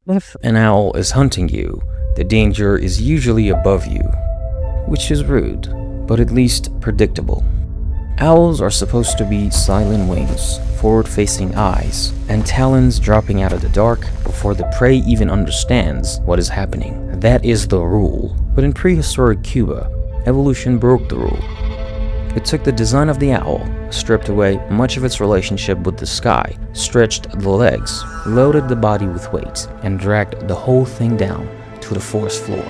If an owl is hunting you, the danger is usually above you, which is rude, but at least predictable. Owls are supposed to be silent wings, forward-facing eyes, and talons dropping out of the dark before the prey even understands what is happening. That is the rule. But in prehistoric Cuba, evolution broke the rule. It took the design of the owl, stripped away much of its relationship with the sky, stretched the legs, loaded the body with weight, and dragged the whole thing down to the forest floor.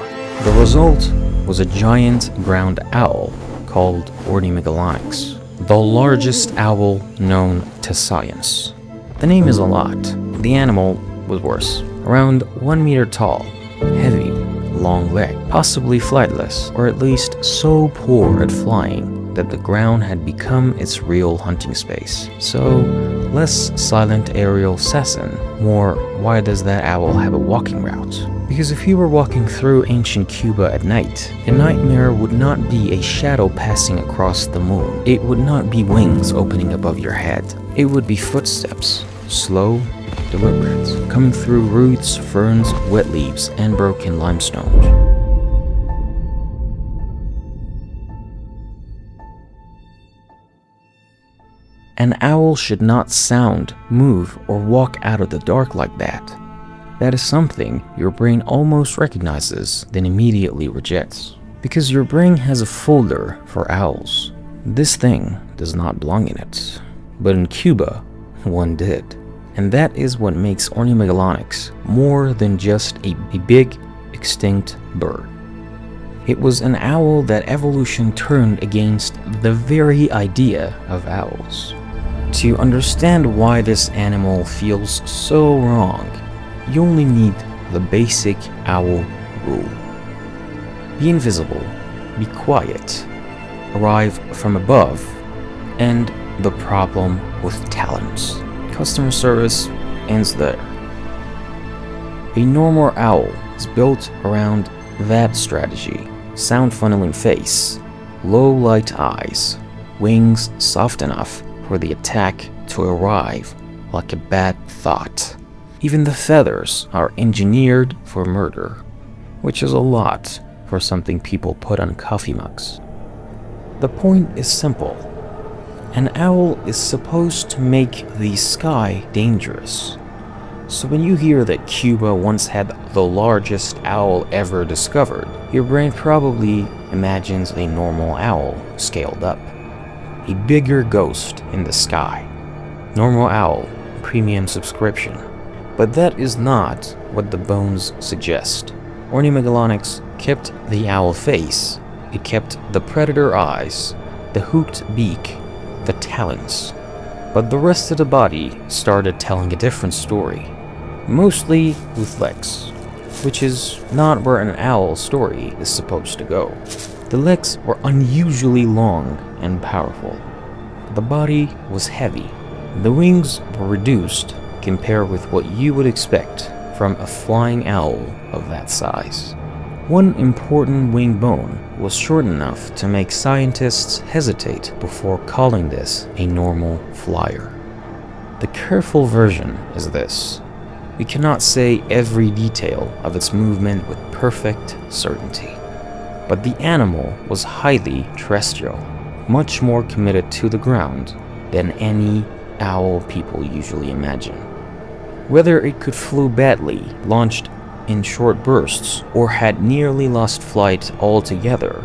The result was a giant ground owl called Ornimegalonyx, the largest owl known to science. The name is a lot. The animal was worse. Around 1 meter tall, heavy, long leg, possibly flightless, or at least so poor at flying that the ground had become its real hunting space. So, less silent aerial assassin, more why does that owl have a walking route? Because if you were walking through ancient Cuba at night, a nightmare would not be a shadow passing across the moon. It would not be wings opening above your head. It would be footsteps, slow, deliberate, coming through roots, ferns, wet leaves, and broken limestone. An owl should not sound, move, or walk out of the dark like that. That is something your brain almost recognizes, then immediately rejects. Because your brain has a folder for owls. This thing does not belong in it. But in Cuba, one did. And that is what makes Ornimegalonyx more than just a big, extinct bird. It was an owl that evolution turned against the very idea of owls. To understand why this animal feels so wrong, you only need the basic owl rule. Be invisible, be quiet, arrive from above, and the problem with talents. Customer service ends there. A normal owl is built around that strategy. Sound funneling face, low light eyes, wings soft enough for the attack to arrive like a bad thought. Even the feathers are engineered for murder, which is a lot for something people put on coffee mugs. The point is simple. An owl is supposed to make the sky dangerous. So when you hear that Cuba once had the largest owl ever discovered, your brain probably imagines a normal owl scaled up. A bigger ghost in the sky. Normal owl, premium subscription. But that is not what the bones suggest. Ornimegalonyx kept the owl face. It kept the predator eyes, the hooked beak, the talons. But the rest of the body started telling a different story. Mostly with legs, which is not where an owl story is supposed to go. The legs were unusually long and powerful. The body was heavy. The wings were reduced compared with what you would expect from a flying owl of that size. One important wing bone was short enough to make scientists hesitate before calling this a normal flyer. The careful version is this. We cannot say every detail of its movement with perfect certainty. But the animal was highly terrestrial, much more committed to the ground than any owl people usually imagine. Whether it could flew badly, launched in short bursts, or had nearly lost flight altogether,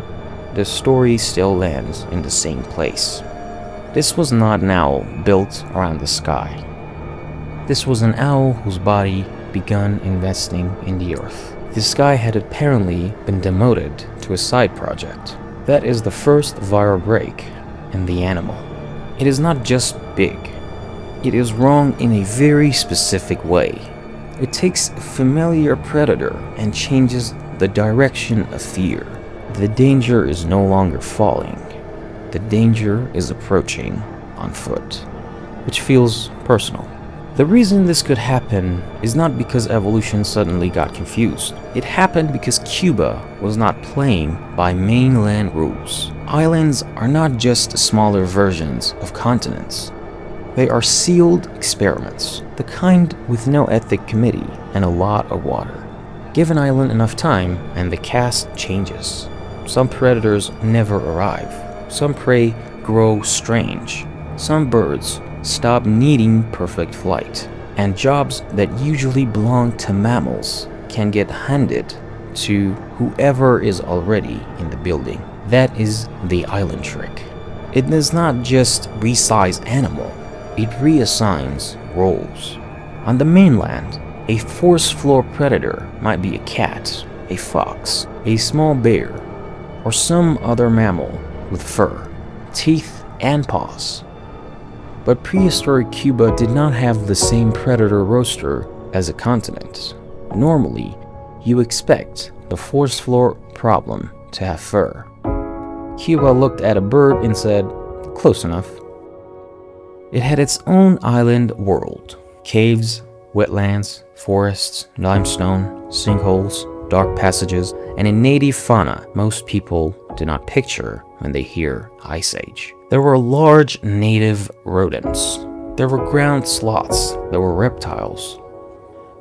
the story still lands in the same place. This was not an owl built around the sky. This was an owl whose body began investing in the earth. The sky had apparently been demoted to a side project. That is the first viral break in the animal. It is not just big. It is wrong in a very specific way. It takes a familiar predator and changes the direction of fear. The danger is no longer falling. The danger is approaching on foot, which feels personal. The reason this could happen is not because evolution suddenly got confused. It happened because Cuba was not playing by mainland rules. Islands are not just smaller versions of continents. They are sealed experiments, the kind with no ethic committee and a lot of water. Give an island enough time and the cast changes. Some predators never arrive. Some prey grow strange. Some birds stop needing perfect flight. And jobs that usually belong to mammals can get handed to whoever is already in the building. That is the island trick. It does not just resize animal, it reassigns roles. On the mainland, a forest floor predator might be a cat, a fox, a small bear, or some other mammal with fur, teeth, and paws. But prehistoric Cuba did not have the same predator roster as a continent. Normally, you expect the forest floor problem to have fur. Cuba looked at a bird and said, "Close enough." It had its own island world. Caves, wetlands, forests, limestone, sinkholes, dark passages, and a native fauna most people do not picture when they hear Ice Age. There were large native rodents. There were ground sloths. There were reptiles.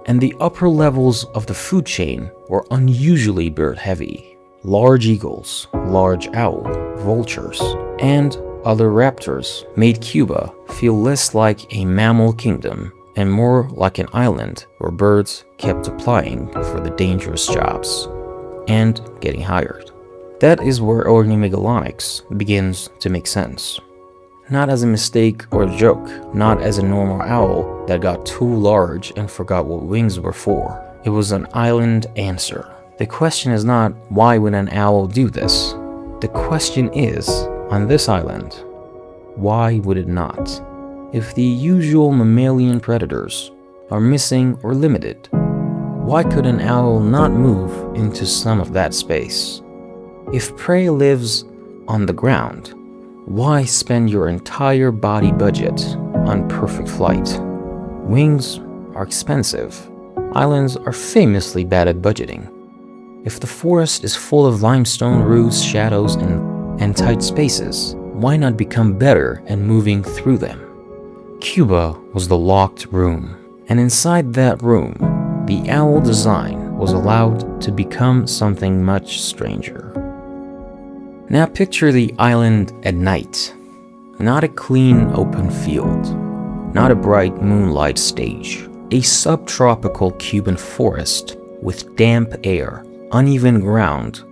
And the upper levels of the food chain were unusually bird-heavy. Large eagles, large owl, vultures, and other raptors made Cuba feel less like a mammal kingdom and more like an island where birds kept applying for the dangerous jobs and getting hired. That is where Ornimegalonyx begins to make sense. Not as a mistake or a joke, not as a normal owl that got too large and forgot what wings were for. It was an island answer. The question is not, why would an owl do this? The question is, on this island, why would it not? If the usual mammalian predators are missing or limited, why could an owl not move into some of that space? If prey lives on the ground, why spend your entire body budget on perfect flight? Wings are expensive. Islands are famously bad at budgeting. If the forest is full of limestone roofs, shadows, and tight spaces, why not become better at moving through them? Cuba was the locked room, and inside that room, the owl design was allowed to become something much stranger. Now picture the island at night. Not a clean open field, not a bright moonlight stage. A subtropical Cuban forest with damp air, uneven ground,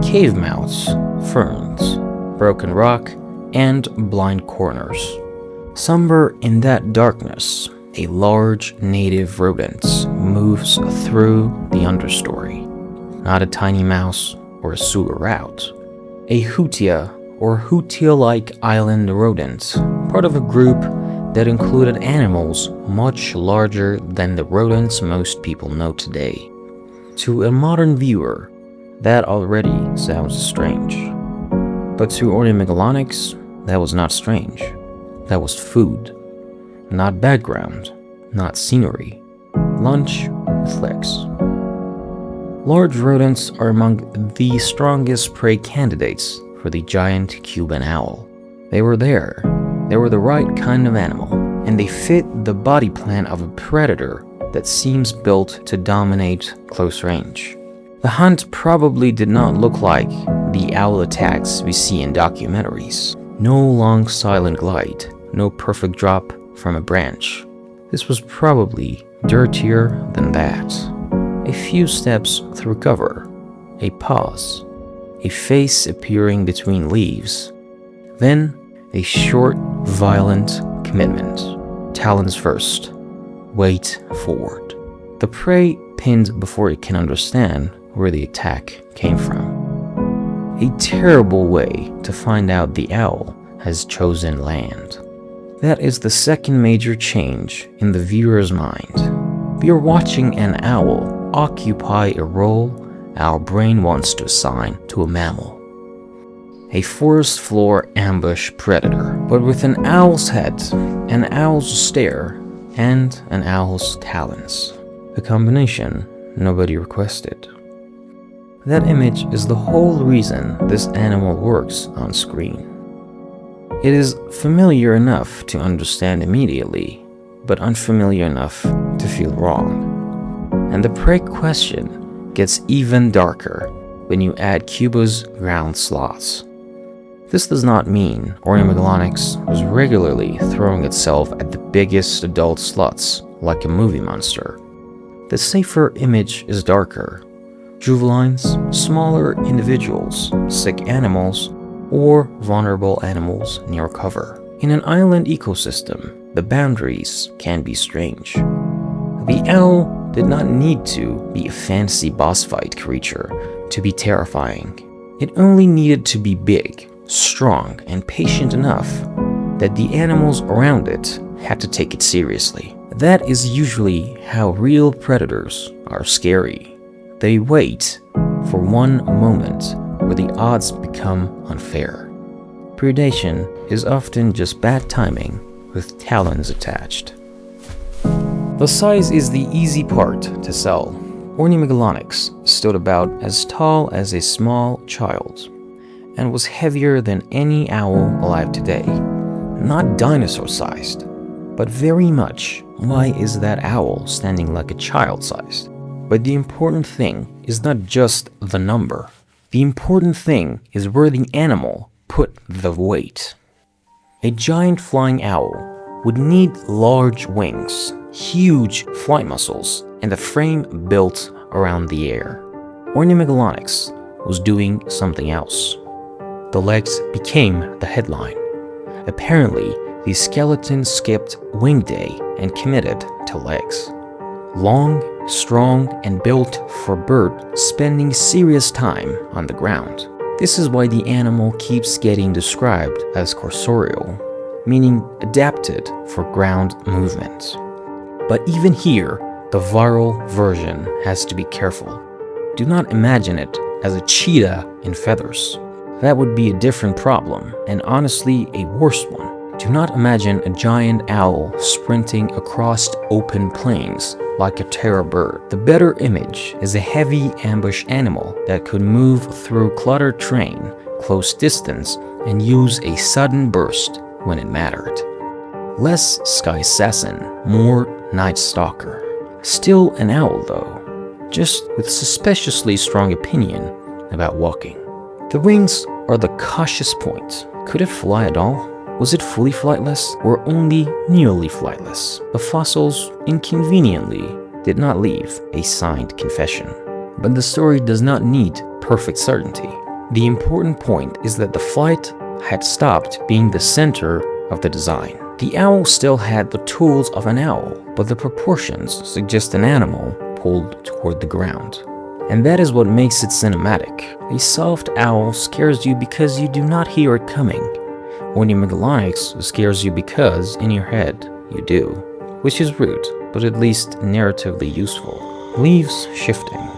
cave mouths, ferns, broken rock, and blind corners. Somewhere in that darkness, a large native rodent moves through the understory. Not a tiny mouse or a sewer rat. A hutia or hutia-like island rodent, part of a group that included animals much larger than the rodents most people know today. To a modern viewer, that already sounds strange. But to Ornimegalonyx, that was not strange. That was food, not background, not scenery. Lunch with legs. Large rodents are among the strongest prey candidates for the giant Cuban owl. They were there. They were the right kind of animal, and they fit the body plan of a predator that seems built to dominate close range. The hunt probably did not look like the owl attacks we see in documentaries. No long silent glide, no perfect drop from a branch. This was probably dirtier than that. A few steps through cover, a pause, a face appearing between leaves, then a short, violent commitment. Talons first, weight forward. The prey pinned before it can understand where the attack came from. A terrible way to find out the owl has chosen land. That is the second major change in the viewer's mind. We are watching an owl occupy a role our brain wants to assign to a mammal. A forest floor ambush predator, but with an owl's head, an owl's stare, and an owl's talons. A combination nobody requested. That image is the whole reason this animal works on screen. It is familiar enough to understand immediately, but unfamiliar enough to feel wrong. And the prey question gets even darker when you add Cuba's ground sloths. This does not mean Ornimegalonyx was regularly throwing itself at the biggest adult sloths like a movie monster. The safer image is darker. Juvenilines, smaller individuals, sick animals, or vulnerable animals near cover. In an island ecosystem, the boundaries can be strange. The owl did not need to be a fancy boss fight creature to be terrifying. It only needed to be big, strong, and patient enough that the animals around it had to take it seriously. That is usually how real predators are scary. They wait for one moment where the odds become unfair. Predation is often just bad timing with talons attached. The size is the easy part to sell. Ornimegalonyx stood about as tall as a small child and was heavier than any owl alive today. Not dinosaur-sized, but very much. Why is that owl standing like a child-sized? But the important thing is not just the number. The important thing is where the animal put the weight. A giant flying owl would need large wings, huge flight muscles, and a frame built around the air. Ornimegalonyx was doing something else. The legs became the headline. Apparently, the skeleton skipped wing day and committed to legs. Long, strong, and built for a bird spending serious time on the ground. This is why the animal keeps getting described as cursorial, meaning adapted for ground movement. But even here, the viral version has to be careful. Do not imagine it as a cheetah in feathers. That would be a different problem, and honestly a worse one. Do not imagine a giant owl sprinting across open plains like a terror bird. The better image is a heavy ambush animal that could move through cluttered terrain, close distance, and use a sudden burst when it mattered. Less sky assassin, more night stalker. Still an owl though, just with suspiciously strong opinion about walking. The wings are the cautious point. Could it fly at all? Was it fully flightless or only nearly flightless? The fossils inconveniently did not leave a signed confession. But the story does not need perfect certainty. The important point is that the flight had stopped being the center of the design. The owl still had the tools of an owl, but the proportions suggest an animal pulled toward the ground. And that is what makes it cinematic. A soft owl scares you because you do not hear it coming. Ornimegalonyx scares you because, in your head, you do. Which is rude, but at least narratively useful. Leaves shifting,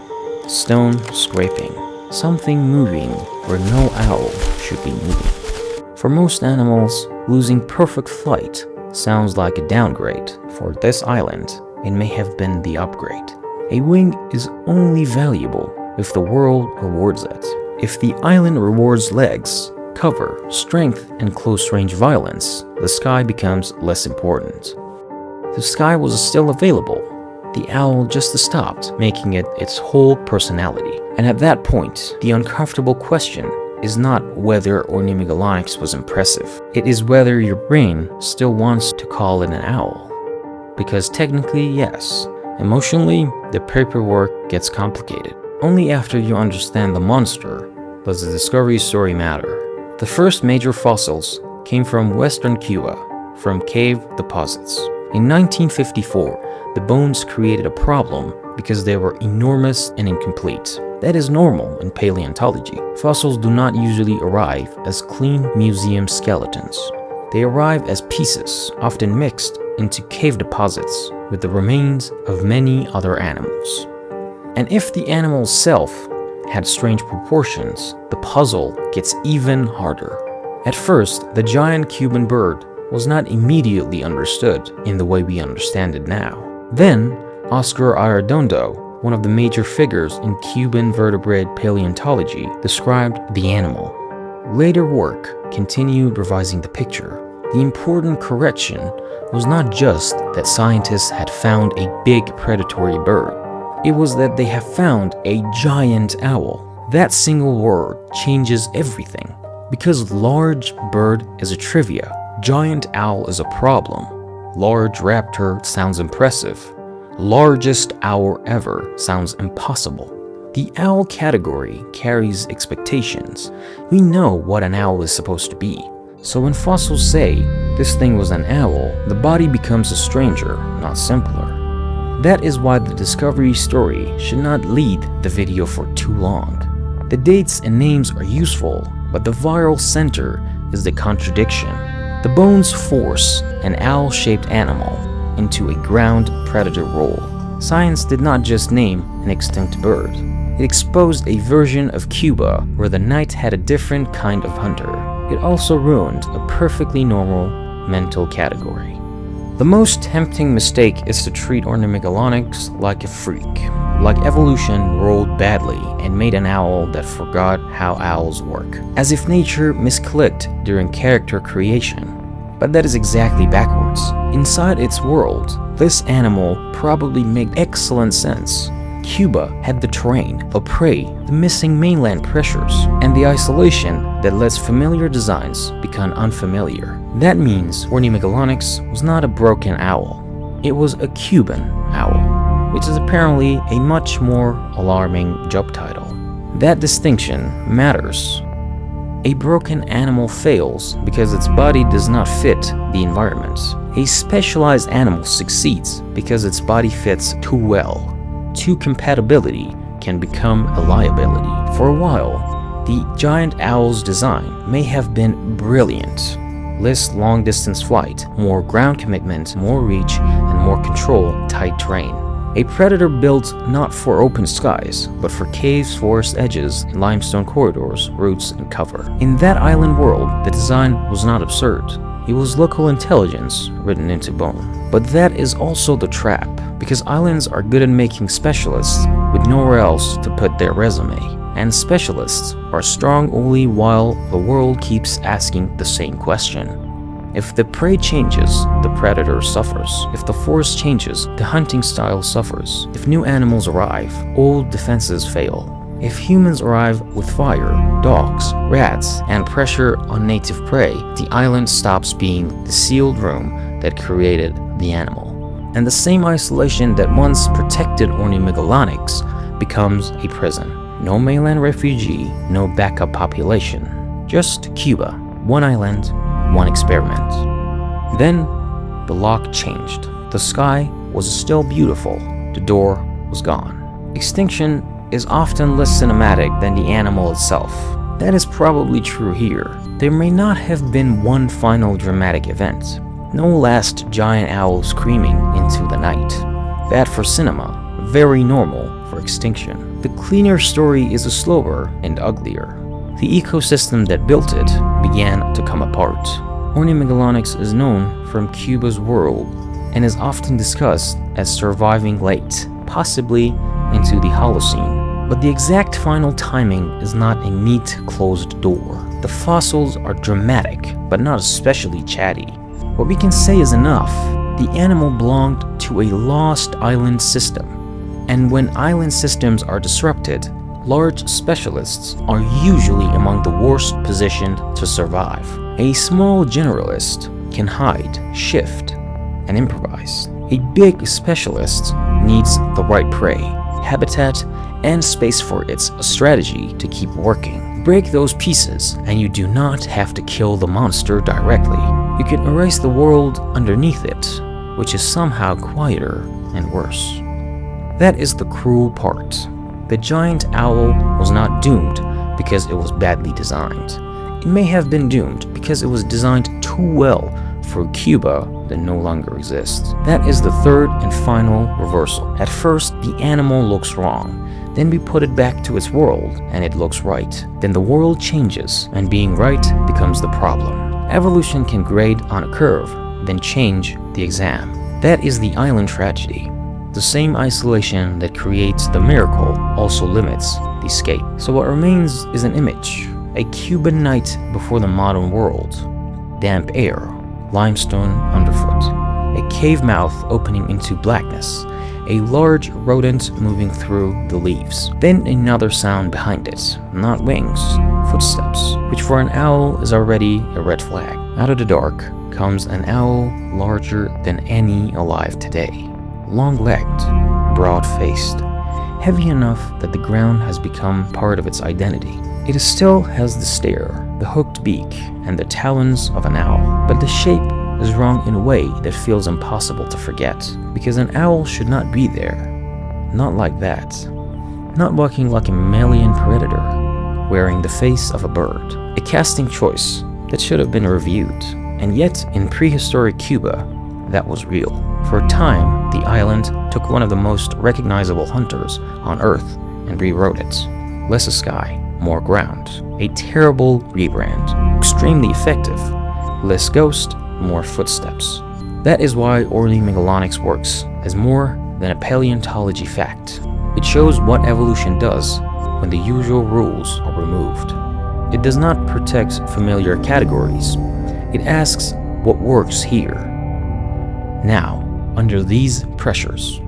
stone scraping, something moving where no owl should be moving. For most animals, losing perfect flight sounds like a downgrade. For this island, it may have been the upgrade. A wing is only valuable if the world rewards it. If the island rewards legs, cover, strength, and close-range violence, the sky becomes less important. The sky was still available. The owl just stopped, making it its whole personality. And at that point, the uncomfortable question is not whether Ornimegalonyx was impressive. It is whether your brain still wants to call it an owl. Because technically, yes. Emotionally, the paperwork gets complicated. Only after you understand the monster does the discovery story matter. The first major fossils came from western Cuba, from cave deposits. In 1954, the bones created a problem because they were enormous and incomplete. That is normal in paleontology. Fossils do not usually arrive as clean museum skeletons. They arrive as pieces, often mixed into cave deposits with the remains of many other animals. And if the animal self had strange proportions, the puzzle gets even harder. At first, the giant Cuban bird was not immediately understood in the way we understand it now. Then, Oscar Arredondo, one of the major figures in Cuban vertebrate paleontology, described the animal. Later work continued revising the picture. The important correction was not just that scientists had found a big predatory bird. It was that they have found a giant owl. That single word changes everything. Because large bird is a trivia, giant owl is a problem. Large raptor sounds impressive. Largest owl ever sounds impossible. The owl category carries expectations. We know what an owl is supposed to be. So when fossils say this thing was an owl, the body becomes a stranger, not simpler. That is why the discovery story should not lead the video for too long. The dates and names are useful, but the viral center is the contradiction. The bones force an owl-shaped animal into a ground predator role. Science did not just name an extinct bird. It exposed a version of Cuba where the knight had a different kind of hunter. It also ruined a perfectly normal mental category. The most tempting mistake is to treat Ornimegalonyx like a freak, like evolution rolled badly and made an owl that forgot how owls work, as if nature misclicked during character creation. But that is exactly backwards. Inside its world, this animal probably made excellent sense. Cuba had the terrain, the prey, the missing mainland pressures, and the isolation that lets familiar designs become unfamiliar. That means Ornimegalonyx was not a broken owl. It was a Cuban owl, which is apparently a much more alarming job title. That distinction matters. A broken animal fails because its body does not fit the environment. A specialized animal succeeds because its body fits too well. Too compatibility can become a liability. For a while, the giant owl's design may have been brilliant. Less long-distance flight, more ground commitment, more reach, and more control, tight terrain. A predator built not for open skies, but for caves, forest edges, limestone corridors, roots, and cover. In that island world, the design was not absurd. It was local intelligence written into bone. But that is also the trap, because islands are good at making specialists with nowhere else to put their resume. And specialists are strong only while the world keeps asking the same question. If the prey changes, the predator suffers. If the forest changes, the hunting style suffers. If new animals arrive, old defenses fail. If humans arrive with fire, dogs, rats, and pressure on native prey, the island stops being the sealed room that created the animal. And the same isolation that once protected Ornimegalonyx becomes a prison. No mainland refugee, no backup population. Just Cuba, one island, one experiment. Then, the lock changed. The sky was still beautiful. The door was gone. Extinction is often less cinematic than the animal itself. That is probably true here. There may not have been one final dramatic event. No last giant owl screaming into the night. Bad for cinema, very normal for extinction. The cleaner story is a slower and uglier. The ecosystem that built it began to come apart. Ornimegalonyx is known from Cuba's world and is often discussed as surviving late, possibly into the Holocene. But the exact final timing is not a neat closed door. The fossils are dramatic, but not especially chatty. What we can say is enough. The animal belonged to a lost island system. And when island systems are disrupted, large specialists are usually among the worst positioned to survive. A small generalist can hide, shift, and improvise. A big specialist needs the right prey, habitat, and space for its strategy to keep working. Break those pieces, and you do not have to kill the monster directly. You can erase the world underneath it, which is somehow quieter and worse. That is the cruel part. The giant owl was not doomed because it was badly designed. It may have been doomed because it was designed too well for Cuba that no longer exists. That is the third and final reversal. At first, the animal looks wrong. Then we put it back to its world, and it looks right. Then the world changes, and being right becomes the problem. Evolution can grade on a curve, then change the exam. That is the island tragedy. The same isolation that creates the miracle also limits the escape. So what remains is an image, a Cuban night before the modern world. Damp air, limestone underfoot, a cave mouth opening into blackness, a large rodent moving through the leaves. Then another sound behind it, not wings, footsteps, which for an owl is already a red flag. Out of the dark comes an owl larger than any alive today. Long-legged, broad-faced, heavy enough that the ground has become part of its identity. It still has the stare, the hooked beak, and the talons of an owl, but the shape is wrong in a way that feels impossible to forget, because an owl should not be there. Not like that. Not walking like a mammalian predator, wearing the face of a bird. A casting choice that should have been reviewed, and yet in prehistoric Cuba, that was real. For a time, the island took one of the most recognizable hunters on Earth and rewrote it. Less a sky, more ground. A terrible rebrand. Extremely effective. Less ghost, more footsteps. That is why Ornimegalonyx works as more than a paleontology fact. It shows what evolution does when the usual rules are removed. It does not protect familiar categories. It asks what works here, now, under these pressures.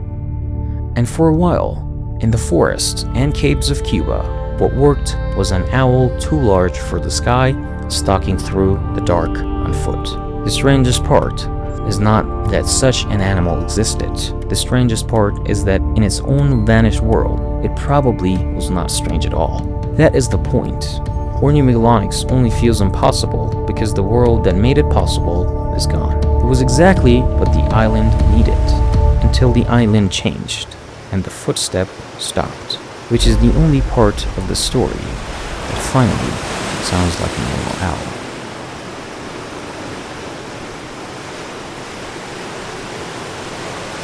And for a while, in the forests and caves of Cuba, what worked was an owl too large for the sky, stalking through the dark on foot. The strangest part is not that such an animal existed. The strangest part is that in its own vanished world, it probably was not strange at all. That is the point. Ornimegalonyx only feels impossible because the world that made it possible is gone. It was exactly what the island needed, until the island changed, and the footstep stopped, which is the only part of the story that finally sounds like a normal owl.